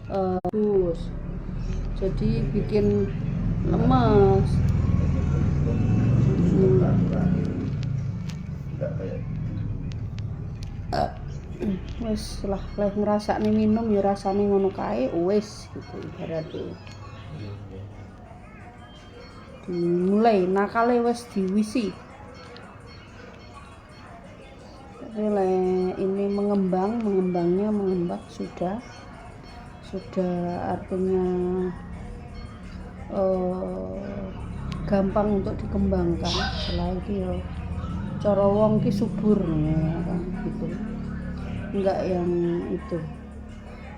bagus, jadi bikin lemes. Wis lah leh ngrasakne minum ya rasane ngono kae wis gitu ibarate. Dimulai nakale wis diwisi. Ini mengembangnya sudah artinya gampang untuk dikembangkan. Setelah itu ya cara wong ki subur ya kan gitu, enggak yang itu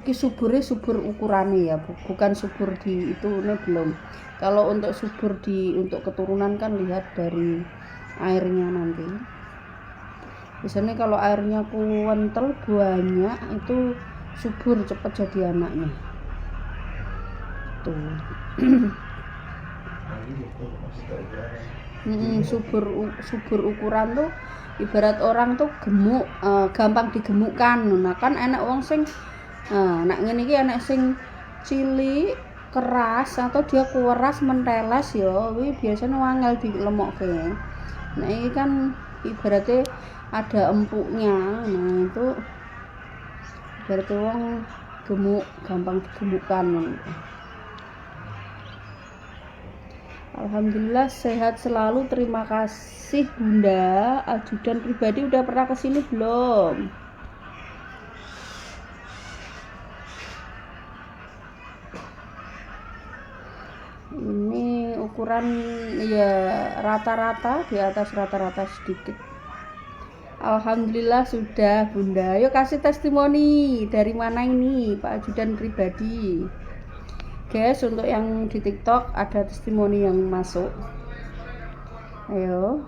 ki subur ukurannya ya, bukan subur di itu ini belum. Kalau untuk subur untuk keturunan kan lihat dari airnya nanti. Biasanya kalau airnya kental banyak itu subur, cepat jadi anaknya tuh. subur ukuran tuh ibarat orang tuh gemuk, gampang digemukkan. Nah kan enak wong sing nak ngene iki enak sing cilik keras atau dia kuras menteles ya kuwi biasanya wangel dilemokke. Nah ini kan ibaratnya ada empuknya, nah itu berarti wong gemuk, gampang digemukkan. Alhamdulillah sehat selalu, terima kasih Bunda. Ajudan pribadi udah pernah kesini belum? Ini ukuran ya rata-rata, di atas rata-rata sedikit. Alhamdulillah sudah Bunda. Yuk kasih testimoni. Dari mana ini Pak Ajudan pribadi? Guys, untuk yang di TikTok ada testimoni yang masuk. Ayo.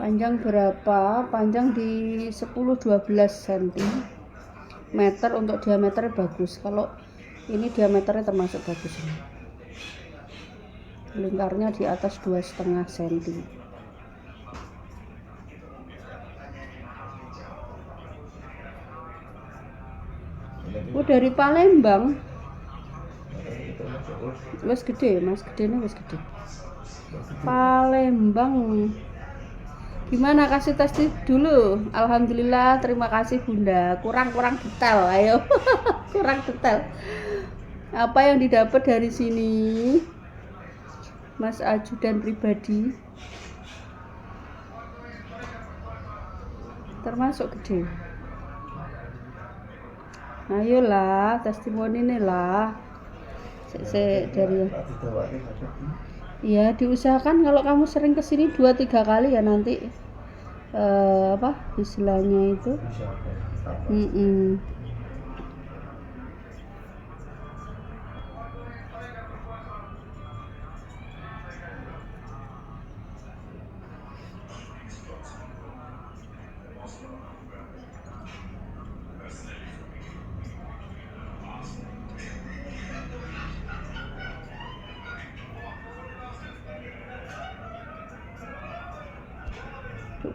Panjang berapa? Panjang di 10-12 cm. Untuk diameter bagus. Kalau ini diameternya termasuk bagus ini. Lingkarnya di atas 2,5 cm. Dari Palembang. Wes gede, Mas, gedene wes gede. Palembang. Gimana, kasih tes dulu? Alhamdulillah, terima kasih Bunda. Kurang detail, ayo. Kurang detail. Apa yang didapat dari sini? Mas Ajudan pribadi. Termasuk gede. Ayolah, testimoni nih lah. Dari ya diusahakan kalau kamu sering kesini 2-3 kali ya nanti istilahnya itu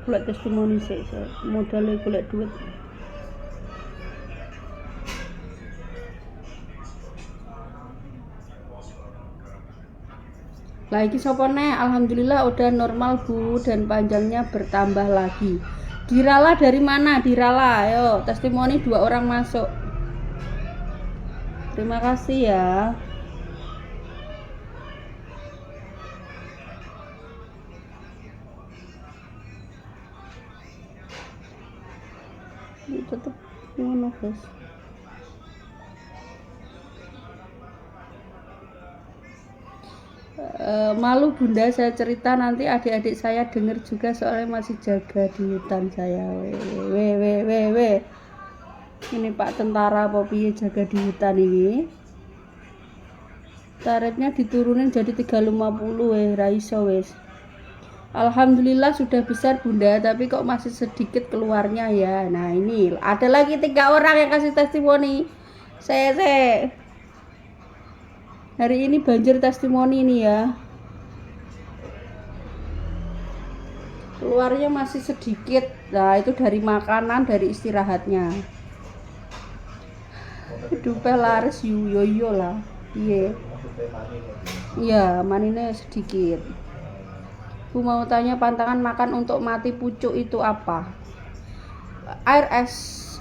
golek testimoni sih, modalnya golek duit. Lagi sopone, alhamdulillah udah normal Bu, dan panjangnya bertambah lagi. Dirala dari mana? Dirala, ayo testimoni 2 orang masuk. Terima kasih ya. Tetap ngono guys. Malu Bunda saya cerita, nanti adik-adik saya dengar juga soalnya masih jaga di hutan saya. Ini Pak tentara apa piye jaga di hutan ini. Tarifnya diturunin jadi 350 raiso wes. Alhamdulillah sudah besar Bunda, tapi kok masih sedikit keluarnya ya. Nah ini ada lagi 3 orang yang kasih testimoni. Saya hari ini banjir testimoni ini ya. Keluarnya masih sedikit. Nah itu dari makanan, dari istirahatnya. Dupe laris yo lah. Iya. Iya, manine sedikit. Aku mau tanya pantangan makan untuk mati pucuk itu apa? Air es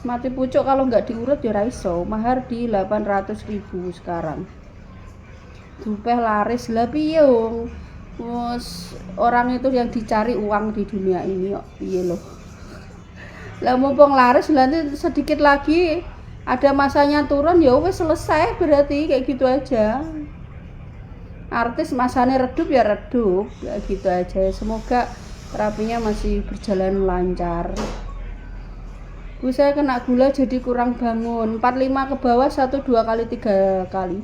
mati pucuk kalau nggak diurut ya raiso. Mahar di 800.000 sekarang. Dupe laris lah piye wong. Orang itu yang dicari uang di dunia ini kok piye loh. Lah mumpung laris nanti sedikit lagi ada masanya turun ya wes selesai berarti kayak gitu aja. Artis masanya redup ya redup kayak gitu aja. Semoga terapinya masih berjalan lancar. Bu saya kena gula jadi kurang bangun 45 ke bawah 1, 2 kali 3 kali.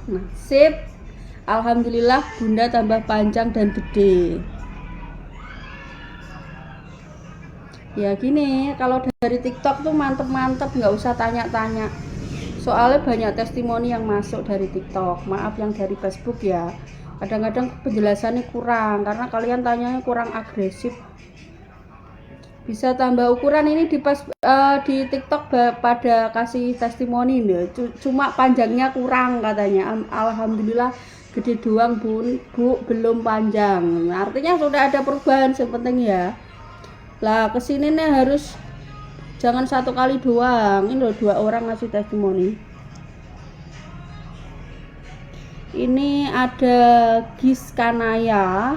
Nah sip. Alhamdulillah bunda tambah panjang dan gede. Ya gini, kalau dari TikTok tuh mantep-mantep, nggak usah tanya-tanya. Soalnya banyak testimoni yang masuk dari TikTok. Maaf yang dari Facebook ya. Kadang-kadang penjelasannya kurang karena kalian tanyanya kurang agresif. Bisa tambah ukuran ini di TikTok pada kasih testimoni nih. Cuma panjangnya kurang katanya. Alhamdulillah gede doang bu belum panjang. Artinya sudah ada perubahan sepenting ya. Lah kesini nih harus jangan 1 kali doang. Ini loh 2 orang ngasih testimoni. Ini ada Giskanaya.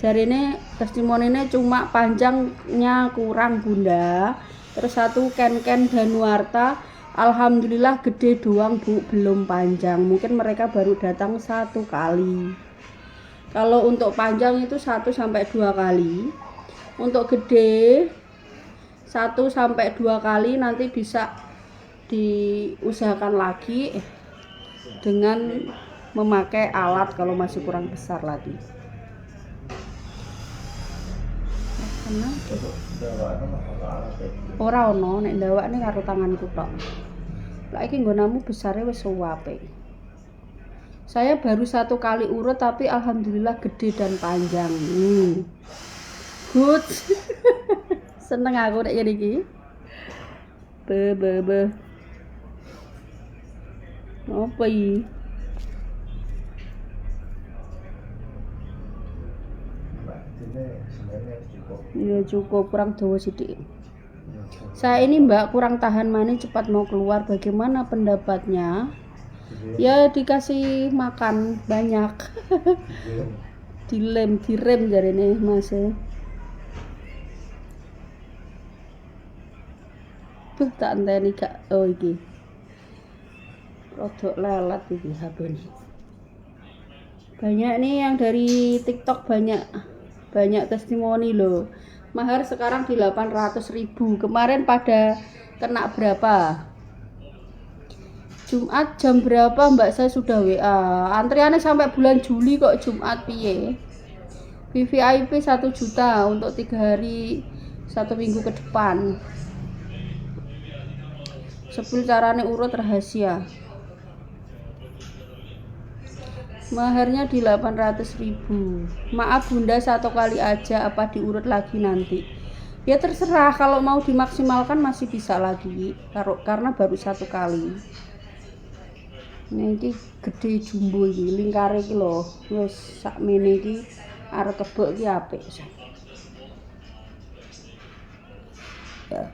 Jadi ini testimoninya cuma panjangnya kurang bunda. Terus 1 Ken Danuarta. Alhamdulillah gede doang bu belum panjang. Mungkin mereka baru datang 1 kali. Kalau untuk panjang itu 1 sampai 2 kali. Untuk gede 1 sampai 2 kali nanti bisa diusahakan lagi dengan memakai alat kalau masih kurang besar lagi. Ora ono nek ndawakne karo tanganku tok. Lah iki nggonamu besare wis suwape. Saya baru 1 kali urut tapi alhamdulillah gede dan panjang. Good. Seneng aku nek ngene iki. Be. Apa iki? Ya cukup kurang dawa sithik. Saya ini Mbak kurang tahan mani cepat mau keluar. Bagaimana pendapatnya? Ya dikasih makan banyak. direm jarene Mas. Tuh tak enteni gak iki. Rodok lelet iki HP ini. Banyak nih yang dari TikTok banyak testimoni loh. Mahar sekarang di 800.000. Kemarin pada kena berapa? Jumat jam berapa Mbak saya sudah WA. Antriannya sampai bulan Juli kok Jumat piye? VVIP 1 juta untuk 3 hari 1 minggu ke depan. Sebelum carane urut rahasia. Maharnya di 800.000. Maaf bunda 1 kali aja apa diurut lagi nanti? Ya terserah, kalau mau dimaksimalkan masih bisa lagi karena baru 1 kali. Ini gede jumbo iki, lingkare iki lho. Wis sakmene iki arep kebek iki apik. Ya.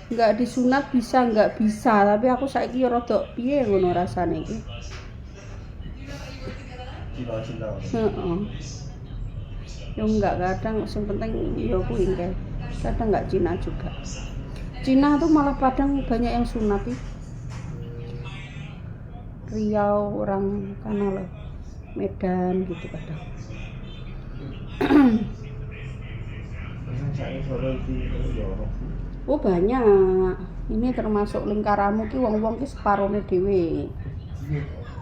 Enggak disunat bisa enggak bisa, tapi aku saiki ya rada piye ngono rasane iki. Heeh. Ya enggak kadang yang penting ya kuwi engke. Kadang enggak Cina juga. Cina tuh malah kadang banyak yang sunat sih. Riau orang kana loh. Medan gitu kadang. Oh banyak. Ini termasuk lingkaranmu ki wong-wong ki separone dhewe.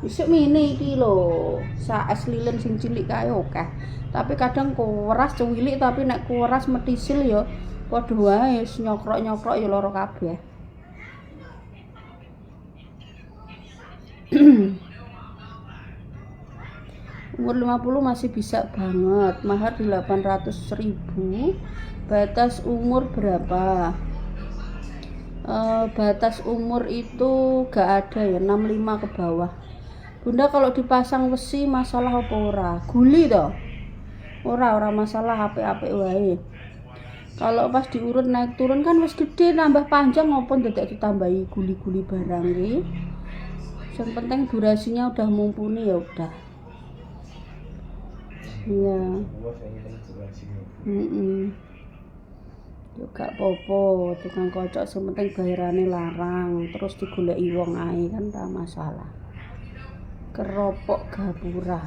Isuk mini iki lho, sak es lilin sing cilik kae akeh. Tapi kadang kuras cuwilik tapi nek kuras metisil ya padha wae nyokrok-nyokrok ya lara kabeh. Umur 50 masih bisa banget. Mahar di 800.000. Batas umur berapa? batas umur itu gak ada ya, 65 ke bawah. Bunda kalau dipasang besi masalah apa ora? Guli toh? Ora masalah, apik-apik wae. Kalau pas diurut naik turun kan wis gede, nambah panjang ngopo dadak ditambahi guli-guli barang iki. Yang penting durasinya udah mumpuni ya udah. Iya. Yo gak apa-apa, tukang kocok sing penting bayarane larang, terus digoleki wong ae kan ta masalah. Keropok gapura.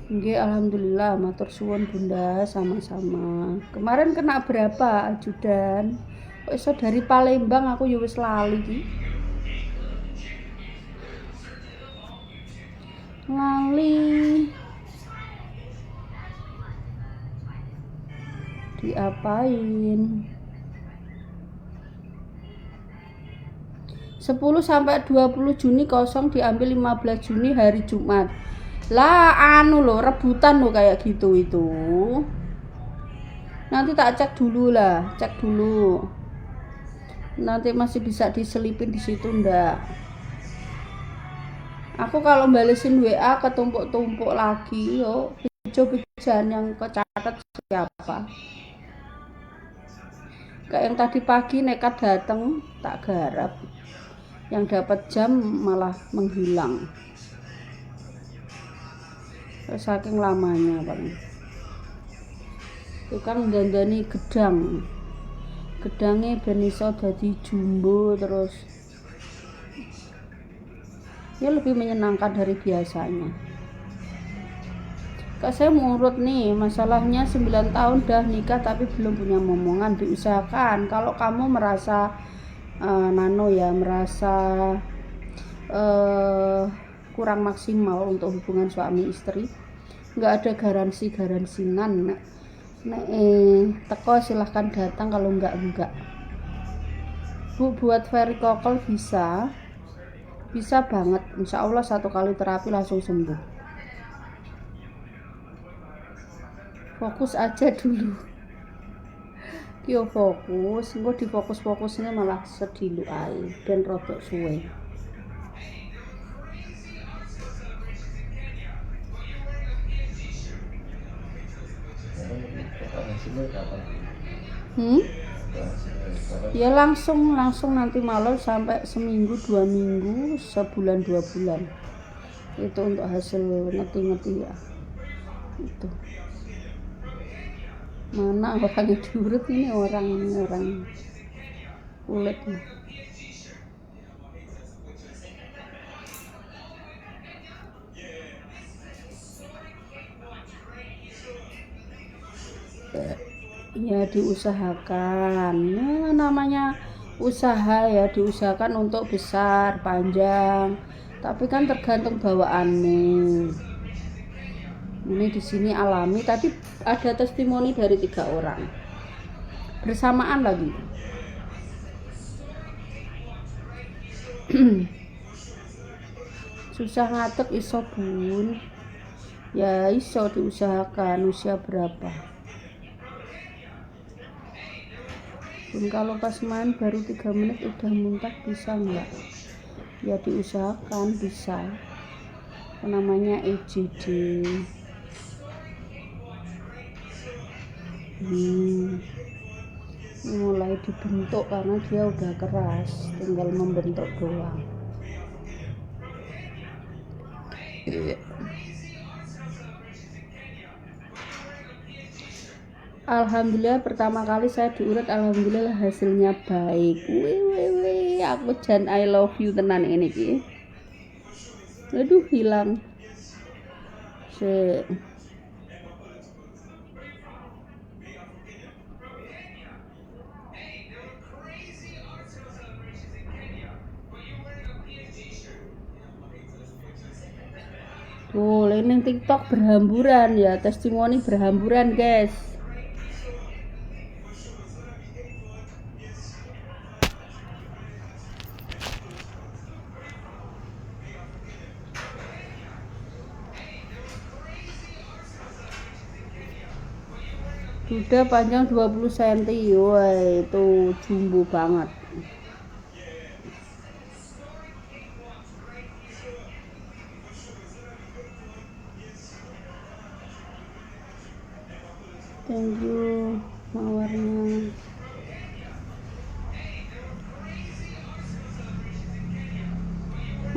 Nggih, alhamdulillah, matur suwun Bunda, sama-sama. Kemarin kena berapa ajudan? Kok iso dari Palembang, aku ya wis lali iki. Lali. Diapain? 10 sampai 20 Juni kosong, diambil 15 Juni hari Jumat. Lah anu loh, rebutan loh kayak gitu itu. Nanti tak cek dulu lah, cek dulu. Nanti masih bisa diselipin di situ ndak? Aku kalau balesin WA ketumpuk-tumpuk lagi, yo bejo-bejoan yang kecatat siapa? Kayak yang tadi pagi nekat dateng, tak garap. Yang dapat jam malah menghilang. Saking lamanya paling. Itu kan dandani gedang. Gedangnya ben iso dadi jumbo terus. Ya lebih menyenangkan dari biasanya. Kak saya mau urut nih, masalahnya 9 tahun dah nikah tapi belum punya momongan. Diusahakan kalau kamu merasa merasa kurang maksimal untuk hubungan suami istri, nggak ada garansinan. Teko silahkan datang, kalau enggak Bu. Buat varikokel bisa banget, insya Allah 1 kali terapi langsung sembuh. Fokus aja dulu. Yo fokus, engko difokus-fokusnya malah sedilu ae dan rodok suwe. Ya langsung nanti malam sampai seminggu 2 minggu, sebulan 2 bulan. Itu untuk hasil ngerti ya. Itu. Mana orang yang diurut ini orang kulit nih. Ya diusahakan, ya, namanya usaha ya diusahakan untuk besar panjang, tapi kan tergantung bawaanmu. Ini di sini alami, tapi ada testimoni dari 3 orang bersamaan lagi. Susah ngatur iso Bun, ya iso diusahakan. Usia berapa Bun? Kalau pas main baru 3 menit udah muntah bisa nggak? Ya diusahakan bisa, namanya EGD. Mulai dibentuk karena dia udah keras, tinggal membentuk doang. Alhamdulillah pertama kali saya diurut, alhamdulillah hasilnya baik. Wih, aku jan I love you tenan ini ki. Aduh hilang. Tuh, ini TikTok berhamburan ya, testimoni berhamburan guys. Sudah panjang 20 cm. Wah, itu jumbo banget. Thank you mawarnya.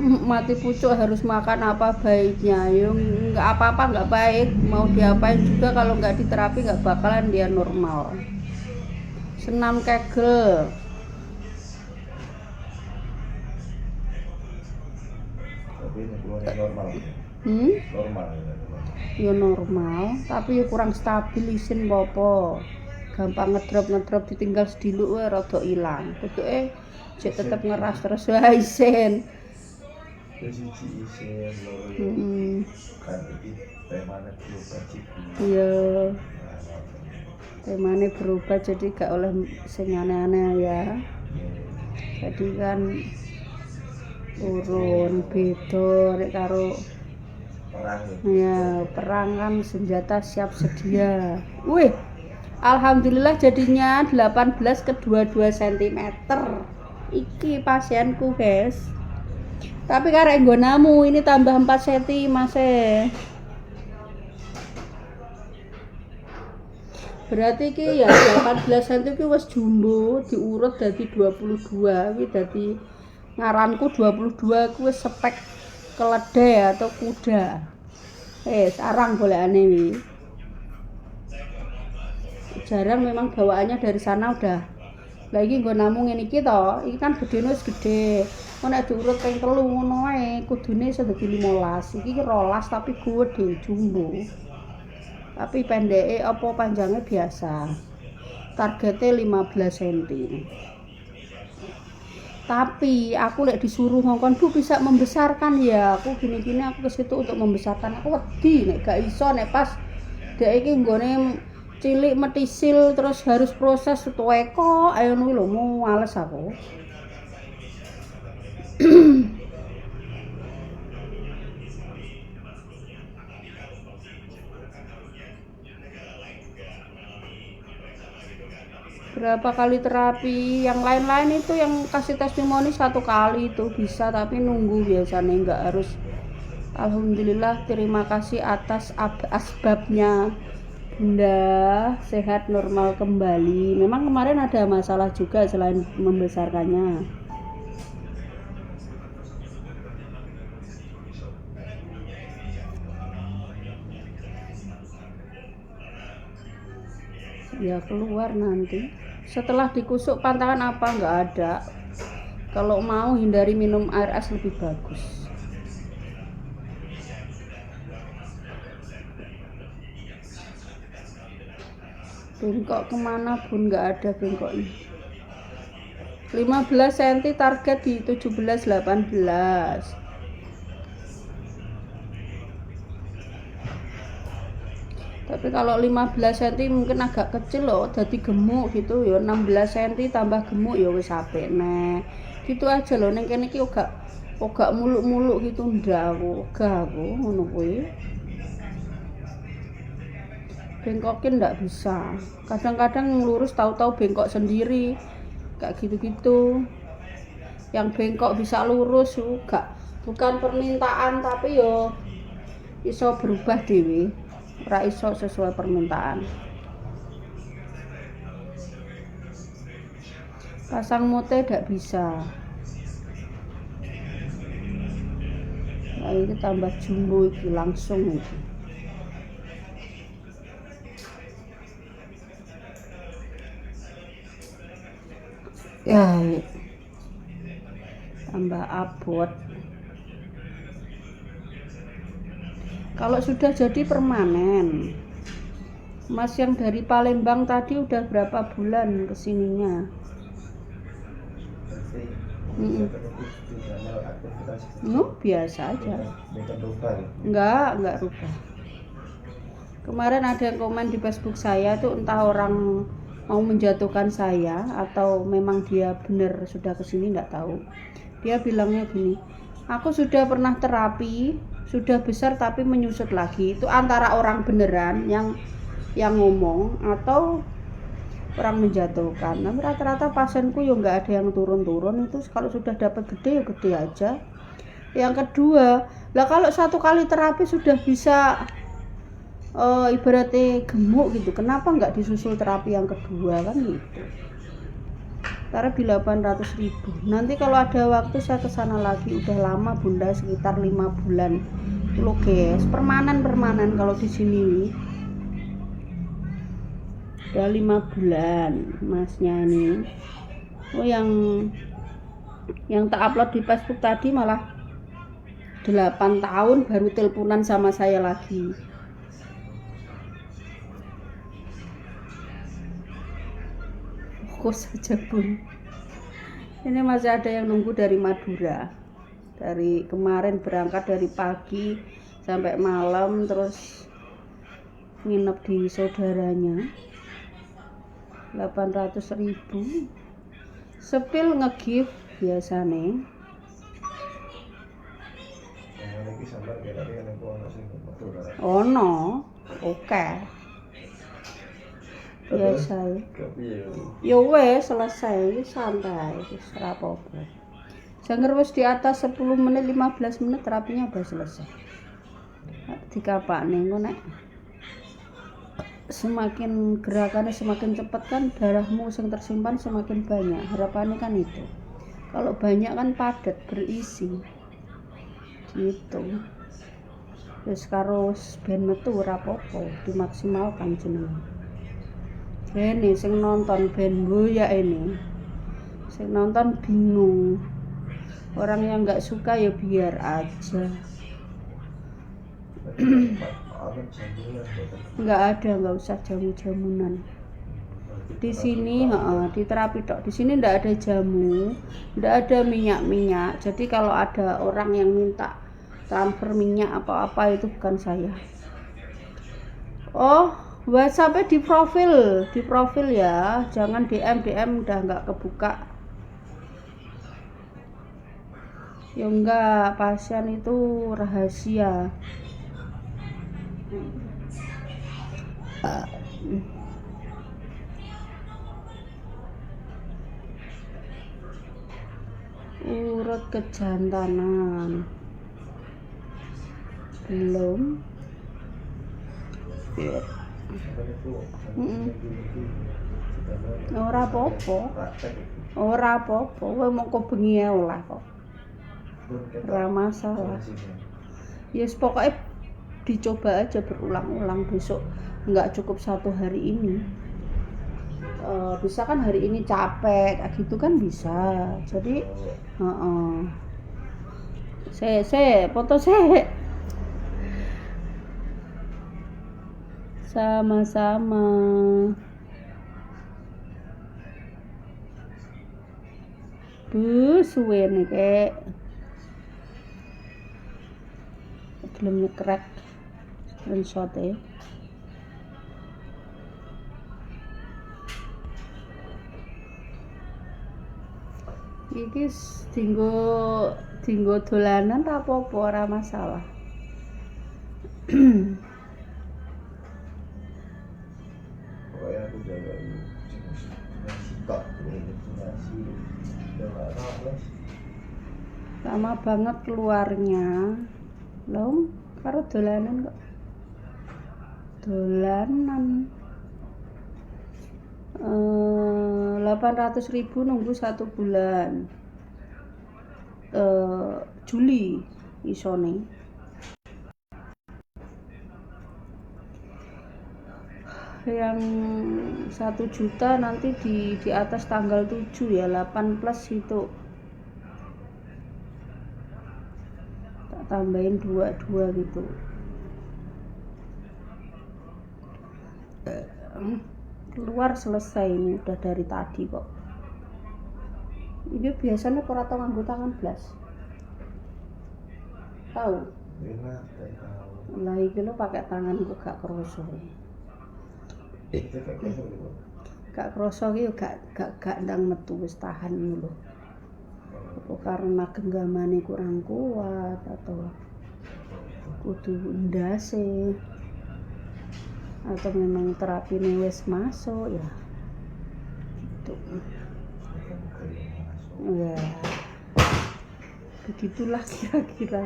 Mati pucuk harus makan apa baiknya? Ya nggak apa-apa, nggak baik. Mau diapain juga kalau nggak diterapi nggak bakalan dia normal. Senam kegel. Tapi ini normal. Normal. Ya normal, tapi ya kurang stabil isin popo. Gampang ngedrop ditinggal sediluk wae rada ilang. Kuduke jek tetep ngeras terus wae isin. Siji isin loro. Kan iki temane berubah cipi. Iya. Temane berubah jadi gak oleh sing aneh-aneh ya. Jadi kan turun beda nek karo Perang. ya, perang kan senjata siap sedia. Wih, alhamdulillah jadinya 18 ke 22 cm. Iki pasienku guys. Tapi karek nggonamu ini tambah 4 cm masih. Berarti iki ya 18 cm iki wis jumbo diurut dadi 22. Iki dadi ngaranku 22 ku wis spek keledai atau kuda. Sarang golekane wi. Jarang memang bawaannya dari sana udah. Lagi nggo namung ngene iki to, iki kan gedene wis gedhe. Nek diurut ping 3 ngono wae, kudune iso dadi 15. Iki 12 tapi gede jumbo. Tapi pendeke apa panjangnya biasa. Targetnya 15 cm. Tapi aku lek disuruh ngongkon Bu bisa membesarkan ya, aku gini-gini aku ke situ untuk membesarkan. Aku wedi nek gak iso nek pas dek iki nggone cilik metisil terus harus proses tuweko ayo ngono lho males aku. Berapa kali terapi, yang lain-lain itu yang kasih testimoni 1 kali itu bisa, tapi nunggu biasanya nggak harus. Alhamdulillah, terima kasih atas asbabnya Bunda sehat normal kembali. Memang kemarin ada masalah juga selain membesarkannya. Ya keluar nanti setelah dikusuk pantangan apa nggak ada. Kalau mau hindari minum air es lebih bagus. Bengkok kemana Bun, nggak ada bengkoknya. 15 cm target di 17-18. Tapi kalau 15 cm mungkin agak kecil loh, jadi gemuk gitu ya. 16 cm tambah gemuk ya wis apik nek. Gitu aja loh, ning kene iki gak muluk-muluk gitu ndak aku, ngono kuwi. Bengkokin ndak bisa. Kadang-kadang lurus tahu-tahu bengkok sendiri. Kayak gitu-gitu. Yang bengkok bisa lurus juga bukan permintaan tapi yo iso berubah dhewe. Ora iso sesuai permintaan. Pasang mote tidak bisa. Nah, ini tambah jumbo iki langsung iki. Ya, tambah abot. Kalau sudah jadi permanen. Mas yang dari Palembang tadi udah berapa bulan kesininya? Biasa aja. Enggak rubah. Kemarin ada yang komen di Facebook saya tuh entah orang mau menjatuhkan saya atau memang dia benar sudah kesini enggak tahu. Dia bilangnya gini, aku sudah pernah terapi, sudah besar tapi menyusut lagi. Itu antara orang beneran yang yang ngomong atau orang menjatuhkan. Nah, rata-rata pasienku ya nggak ada yang turun-turun, itu kalau sudah dapat gede ya gede aja. Yang kedua, lah kalau satu kali terapi sudah bisa ibaratnya gemuk gitu, kenapa nggak disusul terapi yang kedua kan gitu. Taruh di 800.000. Nanti kalau ada waktu saya kesana lagi, udah lama bunda, sekitar 5 bulan lo guys, permanen kalau di sini udah 5 bulan masnya ini. Oh yang tak upload di Facebook tadi malah 8 tahun baru teleponan sama saya lagi. Fokus saja pun. Ini masih ada yang nunggu dari Madura. Dari kemarin berangkat dari pagi sampai malam, terus nginep di saudaranya. 800.000. Sepil nge-gift biasanya. Ono, oke. Biasa ya wes selesai, santai, wis ora apa-apa. Sanger wis di atas 10 menit 15 menit terapinya udah selesai. Dikapakne engko nek semakin gerakannya semakin cepat kan darahmu yang tersimpan semakin banyak, harapannya kan itu. Kalau banyak kan padat berisi gitu. Terus karo ben metu ora apa-apa, dimaksimalkan jenenge. Ini sing nonton ben ya ini, sing nonton bingung. Orang yang nggak suka ya biar aja. Nggak usah jamu-jamunan. Di sini di terapi dok, di sini nggak ada jamu, nggak ada minyak. Jadi kalau ada orang yang minta transfer minyak apa-apa itu bukan saya. Oh, WhatsApp-nya di profil ya, jangan DM udah nggak kebuka. Ya enggak, pasien itu rahasia. Urut kejantanan belum ya. Ora apa-apa kowe mongko bengi ae olah kok ora masalah. Yes pokoknya dicoba aja berulang-ulang, besok nggak cukup 1 hari ini. Bisa kan hari ini capek kayak gitu kan bisa. Jadi foto sama-sama. Suwe nih kayak belum nyekrek screenshot ya. Iki dinggo dolanan ra apa-apa, ora masalah. Pokoknya aku jaga sikap lama banget keluarnya. Loh, karo dolanan kok. Dolanan 800.000 nunggu 1 bulan. Juli isone. Yang 1 juta nanti di atas tanggal 7 ya, 8 plus itu. Tak tambahin 2 gitu. Keluar selesai, ini udah dari tadi kok. Ini biasanya ora tau nganggo tangan blas. Tahu? Lah iki lho pakai tangan kok gak kroso. Gak kroso iki gak ndang metu, wis tahan ngono lho. Apa karena genggamane kurang kuat atau kudu ndase. atau memang terapi ini wis masuk ya gitu ya, begitulah kira-kira.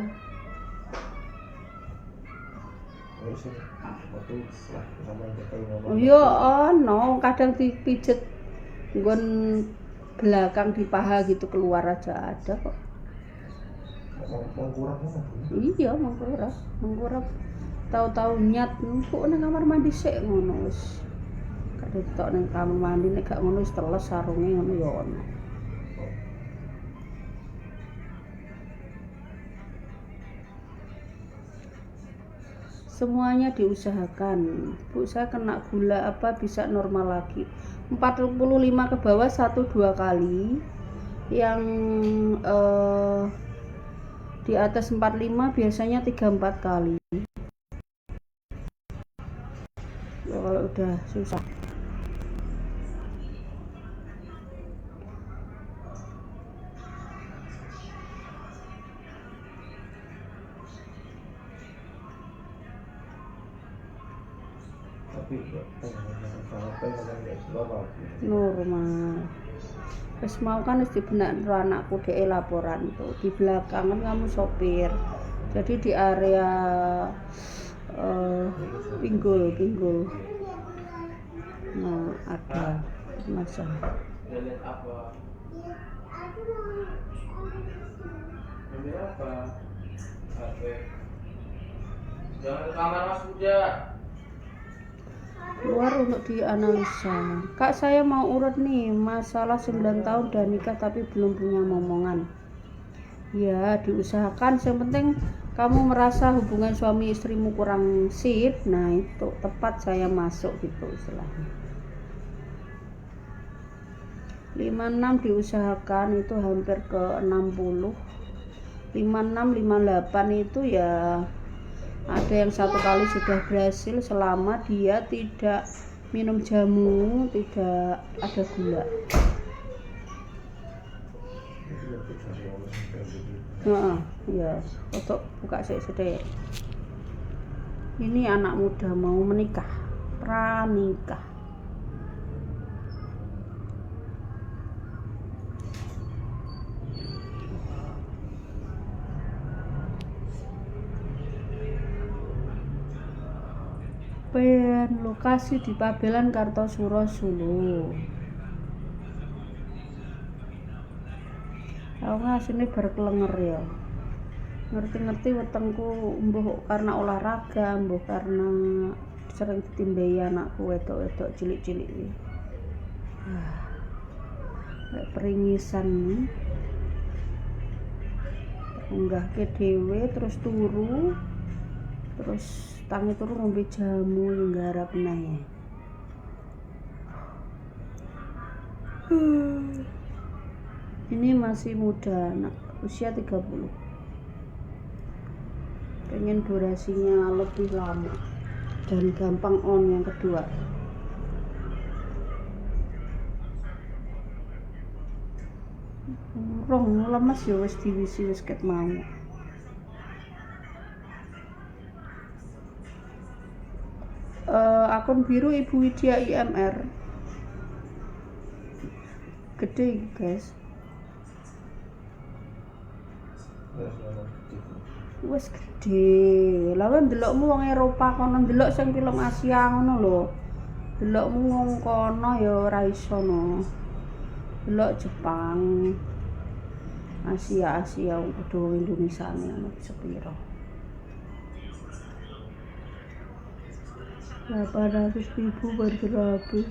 Oh iya, no, kadang dipijet nggon belakang di paha gitu keluar aja ada kok. Iya, mengkurap. Tahu-tahu nyat empuk nang kamar mandi sik ngono wis. Kadhe tok nang kamar mandi nek gak ngono wis teles sarunge ngono ya ono. Semuanya diusahakan. Bu, saya kena gula apa bisa normal lagi. 45 ke bawah 1-2 kali. Yang di atas 45 biasanya 3-4 kali. Ya, kalau udah susah. Normal. Wis mau kan wis dibenak anakku dhek laporan tuh. Di belakang kan kamu sopir. Jadi di area pinggul. Nah, ada masalah. Lihat apa? Ambil apa? HP. Jangan ke kamar Mas Buja. Keluar untuk dianalisa. Kak, saya mau urut nih, masalah 9 tahun udah nikah tapi belum punya momongan. Ya, diusahakan, yang penting kamu merasa hubungan suami istrimu kurang sip, nah itu tepat saya masuk gitu istilahnya. 56 diusahakan itu hampir ke 60. 56, 58 itu ya ada yang 1 kali sudah berhasil selama dia tidak minum jamu, tidak ada gula. Ya, untuk buka sedek. Ini anak muda mau menikah, pranikah. Lokasi di Pabelan Kartosuro Solo. Aku ngasine berkelenger ya. Ngerti-ngerti wetengku mbuh karena olahraga, mbuh karena sering ditimbai anakku wedok-wedok cilik-cilik iki. Kayak peringisan. Unggahke dhewe terus turu. Terus tangi turu ngombe jamu nggarap nae. Ini masih muda, anak usia 30. Pengen durasinya lebih lama dan gampang on yang kedua. Rong lemes ya wis diwisi wis ket mau. Akun biru Ibu Widya IMR gede guys, wis gede. Lawan ndelokmu wong Eropa kono ndelok sing film Asia ngono lho, ndelokmu wong kono ya ora iso no. Delok Jepang, Asia kudu Indonesia ngono sepiro. 800.000 per terapi.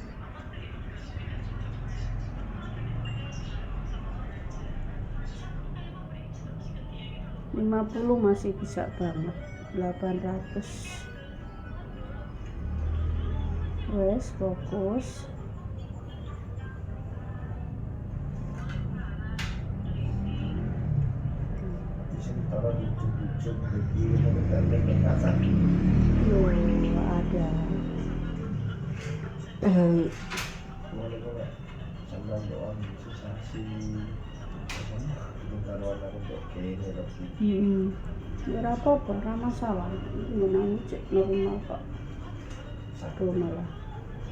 $50 masih bisa banget. 800. Wes fokus. Ada. Ya apa-apa, ora masalah. Ngenani cek normal kok. Aduh malah.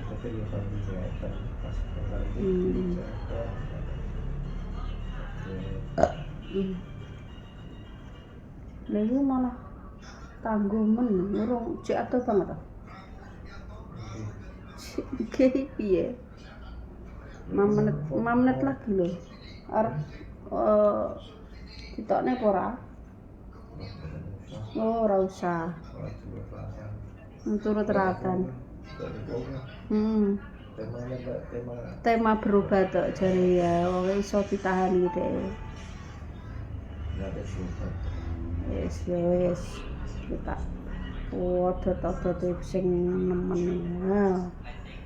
Tapi ya kan kesehatan pas nanti kesehatan. Lalu malah tanggumen ngurung cek atau banget ah. Oke, piye? 5 menit lagi loh. Arep ditokne apa ora? Oh, ora usah. Turut terakan. Tema berubah tok jare ya, wong iso ditahan iki deh. Wis kita odot-odot sing nemen ya.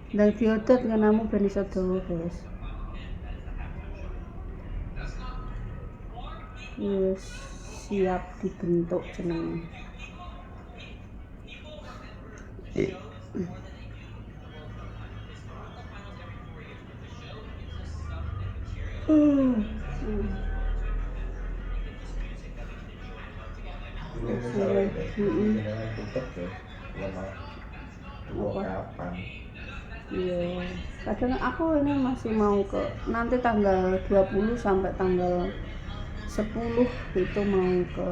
Ndang diodot ngenamu ben iso dawa, guys. Wis siap dibentuk jenenge. Iya, kadang aku ini masih mau ke nanti tanggal 20 sampai tanggal 10 itu mau ke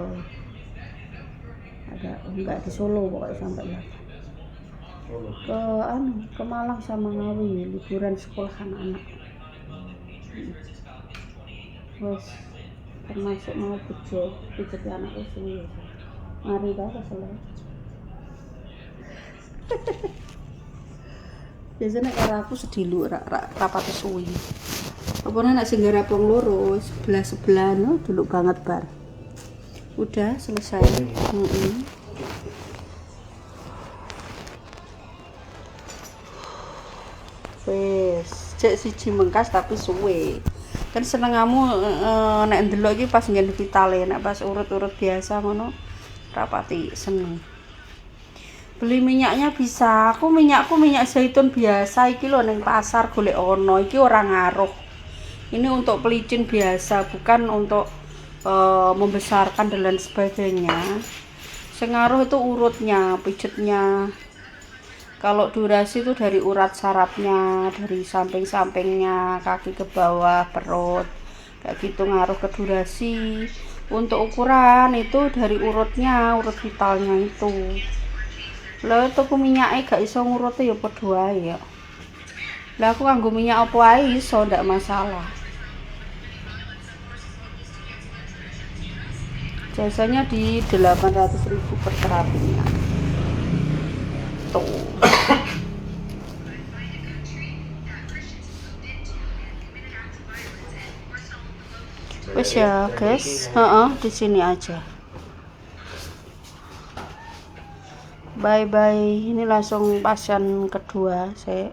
ada enggak di Solo pokoknya sampai ke Malang sama Ngawi liburan sekolah anak-anak. Wes termasuk mau pijet anakku suwi. Mari ta kesel. Biasanya kalau aku sedilu rapat suwi. Apa nek sing garap wong loro sebelah no dulu banget bar. Udah selesai. Wes, cek siji mengkas tapi suwe. Kan senengamu nek ndelok iki pas ngene vitale, nek pas urut-urut biasa ngono rapati seneng. Beli minyaknya bisa, minyak zaitun biasa iki lho ning pasar golek ono, iki ora ngaruh. Ini untuk pelicin biasa, bukan untuk membesarkan dan lain sebagainya. Sing ngaruh itu urutnya, pijetnya. Kalau durasi itu dari urat sarafnya, dari samping-sampingnya, kaki ke bawah, perut. Kayak gitu ngaruh ke durasi. Untuk ukuran itu dari urutnya, urut vitalnya itu. Lah tuku minyake gak iso ngurute ya padha wae ya. Lah aku nganggo minyak apa ae iso ndak masalah. Jasanya di 800.000 per terapinya. Tuh. Wes ya, guys. Di sini aja. Bye bye. Ini langsung pasien kedua saya.